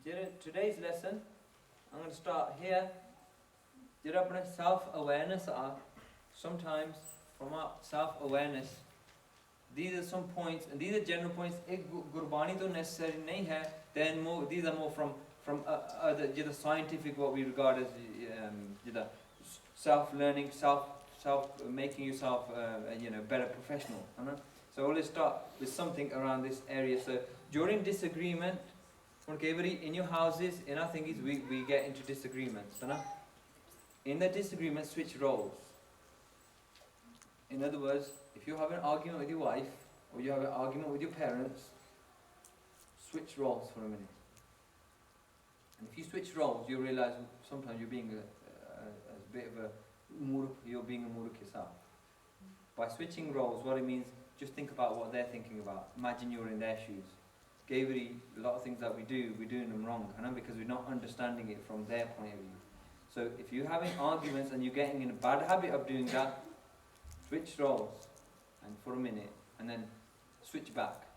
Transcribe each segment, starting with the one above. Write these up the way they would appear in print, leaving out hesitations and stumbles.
Today's lesson, I'm going to start here. Self-awareness sometimes from our self-awareness, these are some points, and these are general points. Gurbani don't necessarily nahi hai. Then these are more from the scientific, what we regard as self-learning, self making yourself better professional. So let's start with something around this area. So during disagreement, in your houses, in our thingies, we get into disagreements. In the disagreement, switch roles. In other words, if you have an argument with your wife, or you have an argument with your parents, switch roles for a minute. And if you switch roles, you realize sometimes you're being a bit of a you're being a muruk yourself. By switching roles, what it means, just think about what they're thinking about. Imagine you're in their shoes. A lot of things that we're doing them wrong, because we're not understanding it from their point of view. So if you're having arguments and you're getting in a bad habit of doing that, switch roles, and for a minute, and then switch back,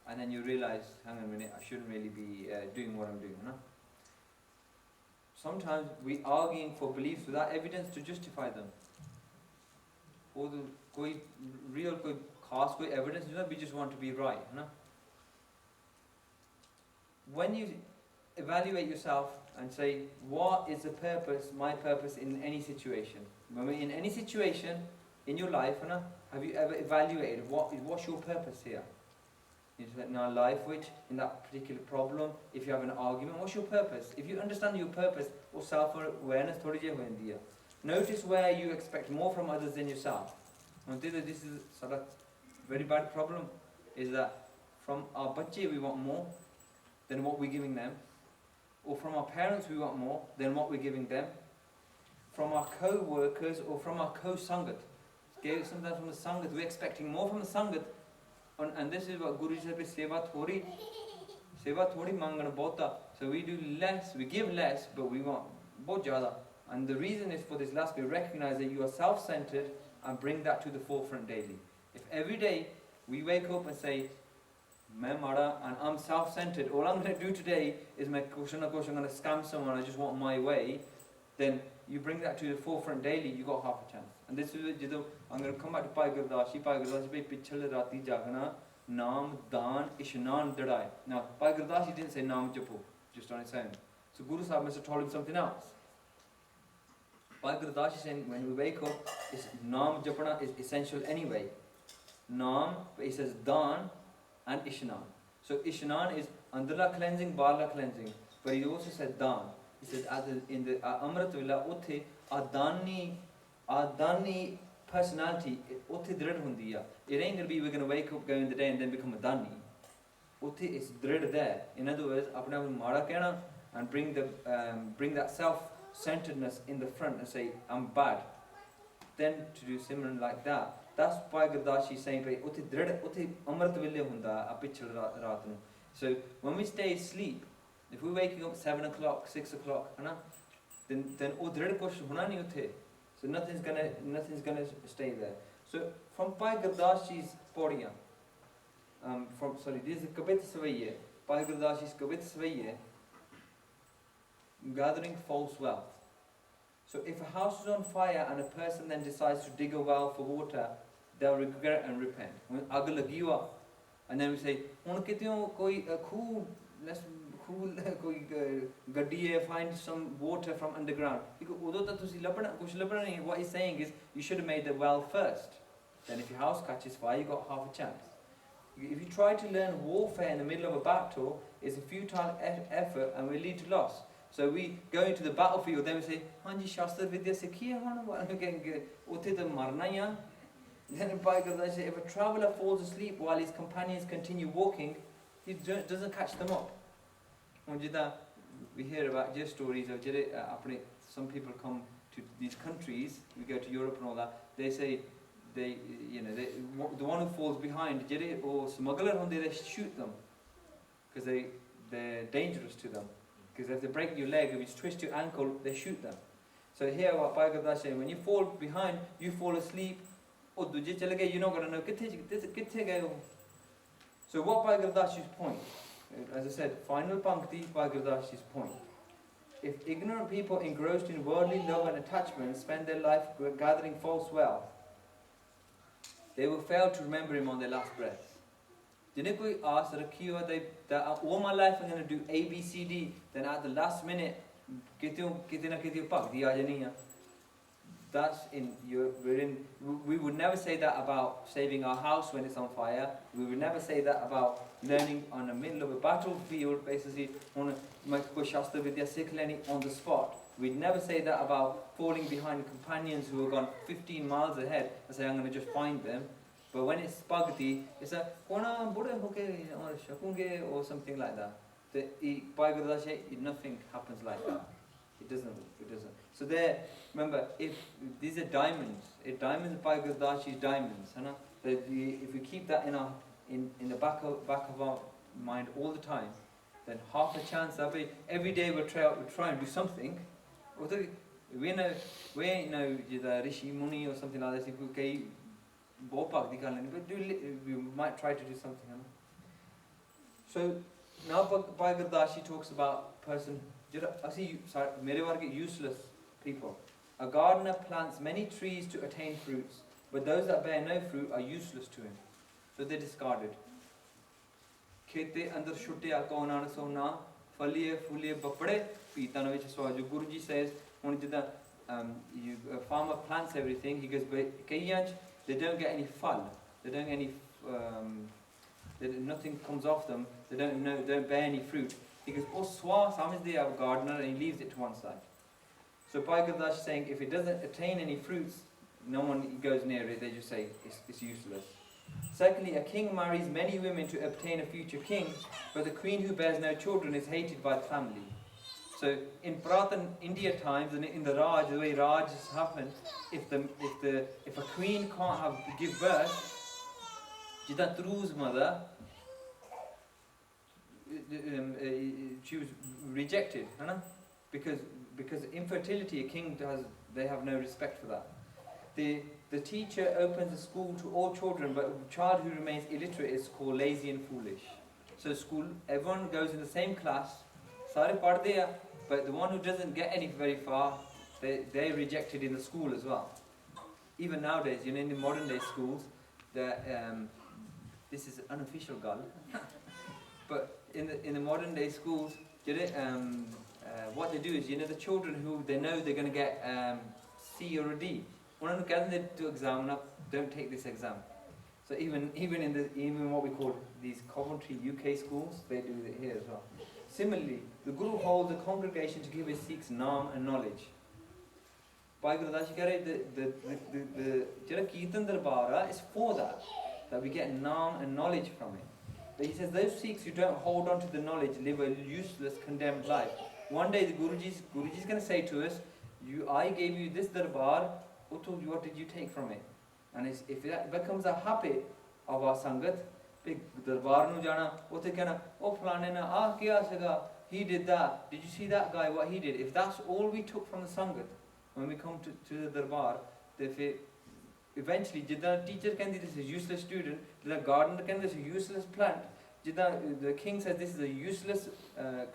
and then you realize, hang on a minute, I shouldn't really be doing what I'm doing. Sometimes we're arguing for beliefs without evidence to justify them. Or real khas evidence, we just want to be right. When you evaluate yourself and say, what is the purpose, my purpose in any situation? In any situation in your life, have you ever evaluated what's your purpose here? In our life, which in that particular problem, if you have an argument, what's your purpose? If you understand your purpose, or self-awareness, notice where you expect more from others than yourself. This is a very bad problem, is that from our bache we want more than what we're giving them, or from our parents we want more than what we're giving them, from our co-workers or from our co-sangat. Sometimes from the sangat, we're expecting more from the sangat, and this is what Guru said, seva thodi mangana bahta. So we do less, we give less, but we want bahut jada. And the reason is for this last, we recognize that you are self-centered and bring that to the forefront daily. If every day we wake up and say, Main mara and I'm self-centered, all I'm going to do today is I'm going to scam someone, I just want my way, then you bring that to the forefront daily, you got half a chance. And this is I'm going to come back to Pai Gurdashi bhai pichhal rati jagna naam daan ishnan dadai. Now Pai Gurdashi didn't say naam japo just on its own, so Guru Sahib must have told him something else. Pai Gurdashi saying when we wake up, naam japana is essential anyway. Naam, but he says daan and ishnan. So ishnan is andala cleansing, barla cleansing, but he also said daan. He says in the Amrit Villa utthe adani personality utthe drid hundiya. It ain't gonna be we're gonna wake up, go in the day and then become a dani. Utthe is drid there. In other words, apna mara kehna and bring that self-centeredness in the front and say I'm bad. Then to do similar like that. That's why Gurdashi is saying, so when we stay asleep, if we're waking up 7 o'clock, 6 o'clock, then so nothing's gonna stay there. So from Pai Gurdashi's podium, this is Kabit Savaiye, Pai Gurdashi's Kabit Savaiye, gathering false wealth. So if a house is on fire and a person then decides to dig a well for water, they'll regret and repent. And then we say, find some water from underground. What he's saying is, you should have made the well first. Then if your house catches fire, you got half a chance. If you try to learn warfare in the middle of a battle, it's a futile effort and will lead to loss. So we go into the battlefield, then we say, Hanji Shastra Vidya Sikhiya Marna. Then in Pai Gurdashi says, if a traveller falls asleep while his companions continue walking, he doesn't catch them up. We hear about just stories of some people come to these countries, we go to Europe and all that, they say, the one who falls behind, or smuggler, they shoot them, because they're dangerous to them. Because if they break your leg, if you twist your ankle, they shoot them. So here what Pai Gurdashi saying, when you fall behind, you fall asleep, you're not going to know. So what Pai Gurdashi's point as I said, final pankti by Gurdashi's point. If ignorant people engrossed in worldly love and attachment spend their life gathering false wealth, they will fail to remember him on their last breath. Didn't we ask that all my life I'm going to do A, B, C, D, then at the last minute, that's we would never say that about saving our house when it's on fire. We would never say that about learning on the middle of a battlefield, basically on the spot. We'd never say that about falling behind companions who have gone 15 miles ahead and say, I'm going to just find them. But when it's spaghetti, it's a or something like that. Nothing happens like that. It doesn't. So there, remember, if these are diamonds, if diamonds by Gurdashi's diamonds, if we keep that in the back of our mind all the time, then half a chance that every day we'll try and do something. We know the Rishi Muni or something like this. But we might try to do something. So now by Gurdasi talks about person. Useless people. A gardener plants many trees to attain fruits, but those that bear no fruit are useless to him. So they're discarded. Guruji says, a farmer plants everything, he goes, but they don't get any fal, they don't get any, nothing comes off them, they don't bear any fruit. He goes, samajhde a gardener, and he leaves it to one side. So Bhai Gurdas is saying, if it doesn't attain any fruits, no one goes near it, they just say it's useless. Secondly, a king marries many women to obtain a future king, but the queen who bears no children is hated by the family. So in Prathan India times, and in the Raj, the way Raj has happened, if a queen can't give birth, Jida Tru's mother, she was rejected, because infertility, a king they have no respect for that. The teacher opens a school to all children, but a child who remains illiterate is called lazy and foolish. So school, everyone goes in the same class, but the one who doesn't get any very far, they're rejected in the school as well. Even nowadays, in the modern day schools, this is unofficial gal, but in the modern day schools, what they do is, the children who they know they're going to get C or a D, when they do exam, don't take this exam. So even what we call these Coventry UK schools, they do it here as well. Similarly, the Guru holds a congregation to give his Sikhs naam and knowledge. Bhai Gurdas the Kirtan Darbara is for that we get naam and knowledge from it. But he says those Sikhs who don't hold on to the knowledge live a useless, condemned life. One day the Guruji's going to say to us, I gave you this darbar, what did you take from it? And if that becomes a habit of our Sangat, darbar nu jana, he did that, did you see that guy, what he did? If that's all we took from the Sangat, when we come to the darbar, eventually, the teacher can say this is a useless student, the gardener can say this is a useless plant, the king says this is a useless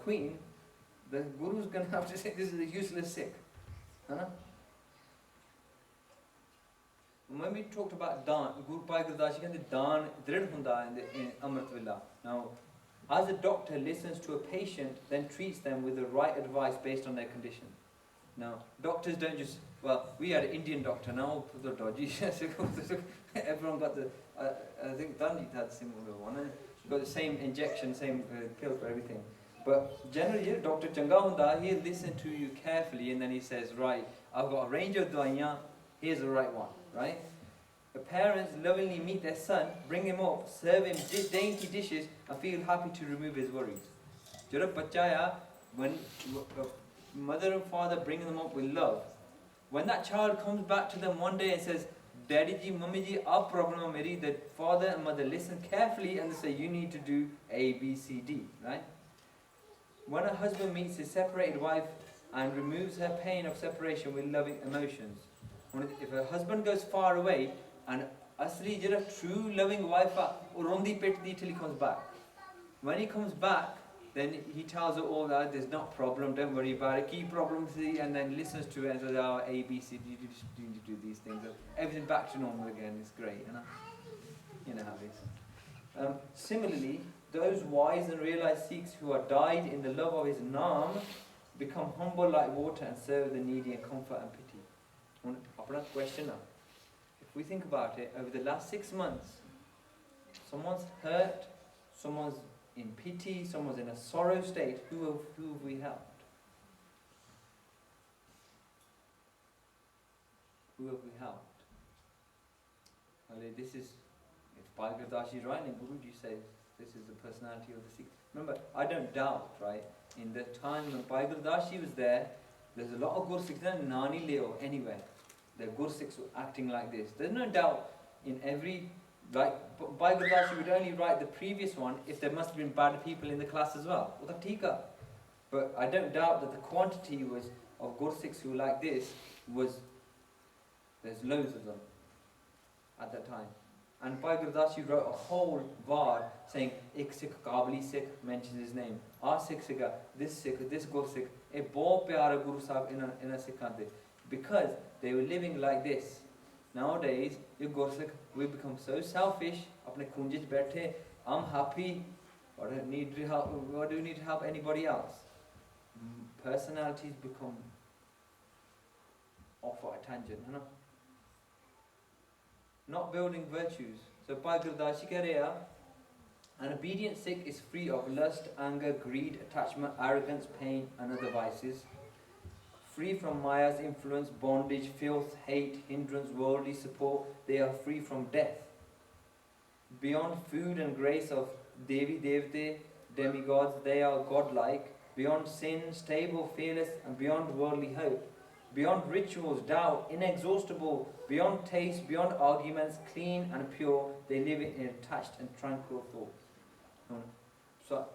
queen, the Guru is going to have to say this is a useless Sikh. When we talked about Dan, Guru Bhai Gurdas Ji said Dan drid hunda in Amrit Villa. Now, as a doctor listens to a patient, then treats them with the right advice based on their condition. Now, doctors don't just, we had an Indian doctor, now the dodgy. Everyone got I think Danjit had a similar one. Got the same injection, same pill for everything. But generally, Dr. Changa hunda, he'll listen to you carefully and then he says, right, I've got a range of dwaiyan, here's the right one, right? The parents lovingly meet their son, bring him up, serve him dainty dishes and feel happy to remove his worries. When mother and father bring them up with love, when that child comes back to them one day and says, Daddy ji, Mummy ji, our problem meri, the father and mother listen carefully and they say, you need to do A, B, C, D, right? When a husband meets his separated wife and removes her pain of separation with loving emotions, if a husband goes far away and asli jira true loving wife urondi petdi till he comes back, When he comes back, then he tells her all that, there's not problem, don't worry about it, keep problem free, and then listens to it and says, oh, A, B, C, D, you need to do these things. Everything back to normal again. It's great, you know how it is. Similarly, those wise and realized Sikhs who are died in the love of his Naam become humble like water and serve the needy in comfort and pity. Apna question now. If we think about it, over the last 6 months, someone's hurt, someone's in pity, someone's in a sorrow state, who have we helped? Who have we helped? Well, this is, if Bhai Gurdas is right, and Guruji says this is the personality of the Sikh. Remember, I don't doubt, right, in the time when Bhai Gurdas was there, there's a lot of Gursikhs there, Nani Leo, anywhere. The Gursikhs were acting like this. There's no doubt in every, like, Bhai Gurdas would only write the previous one if there must have been bad people in the class as well. But I don't doubt that the quantity was of Gursikhs who were like this was, there's loads of them at that time. And Bhai Gurdas wrote a whole vard saying, Ek Sikh, Kabli Sikh, mentions his name. Our Sikh, this Gursikh, a bahut pyara Guru Sahib in a Sikhante. Because they were living like this. Nowadays, you Gursikh, we become so selfish, apne kunjit baithe, I'm happy, or do you need to help anybody else? Personalities become off at a tangent, you know? Not building virtues. So Bhai Gurdas keh rahe hai, an obedient Sikh is free of lust, anger, greed, attachment, arrogance, pain and other vices. Free from Maya's influence, bondage, filth, hate, hindrance, worldly support, they are free from death. Beyond food and grace of Devi Devte, demigods, they are godlike. Beyond sin, stable, fearless, and beyond worldly hope. Beyond rituals, doubt, inexhaustible, beyond taste, beyond arguments, clean and pure, they live in attached and tranquil thoughts. So